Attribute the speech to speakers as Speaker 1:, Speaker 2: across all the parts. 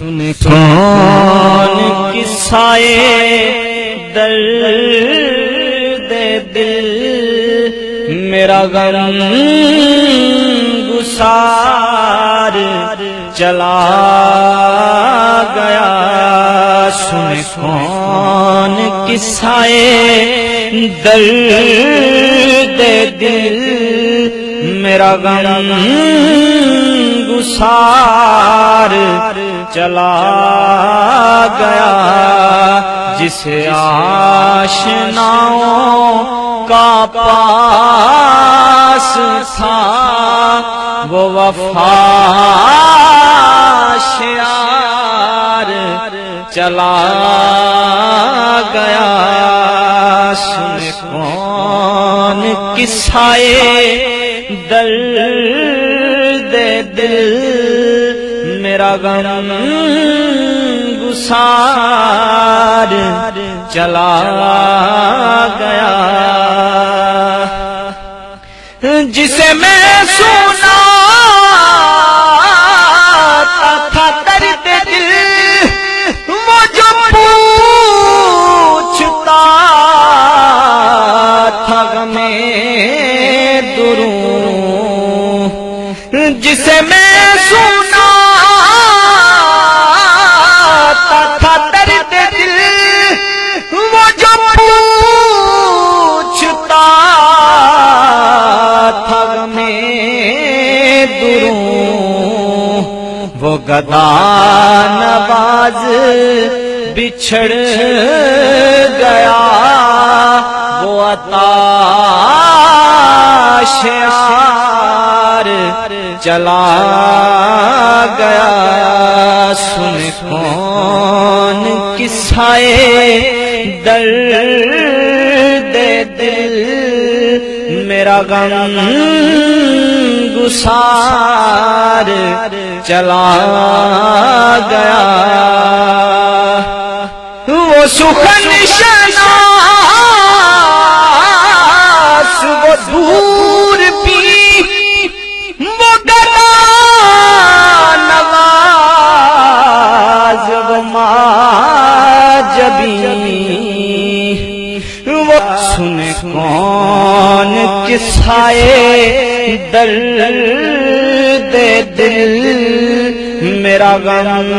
Speaker 1: سن کون قصائے درد دل، میرا غم گسار چلا گیا. سن کون قصائے درد دل، میرا غم گسار چلا گیا. جسے آشناؤں کا پاس تھا وہ وفا شیار چلا گیا. سن کون قصائے درد دل، میرا غم گسار چلا گیا. جسے میں سنا تھا درد دل، وہ جو پوچھتا تھا غمِ دروں. جسے میں سنا تھا درد دل، وہ جو پوچھتا تھا غمِ دروں. وہ گدا نواز بچھڑ گیا، وہ عطا شیار چلا گیا. سن کون قصائے درد دل، میرا غم گسار چلا گیا. وہ سخن شناس وہ دور بھی، وہ گدا نواز وہ ماجبی. وہ سن کون قصائے درد دل، میرا غم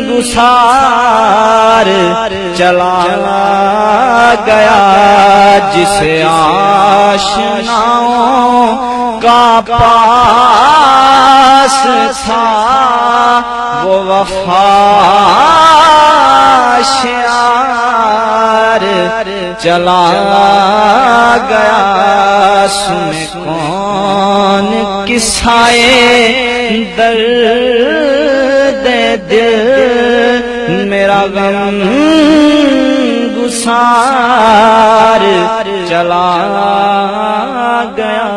Speaker 1: گسار چلا گیا. جسے آشناؤں کا پاس تھا وہ وفا شیار چلا گیا. سن کون قصائے درد دل، میرا غم گسار چلا گیا.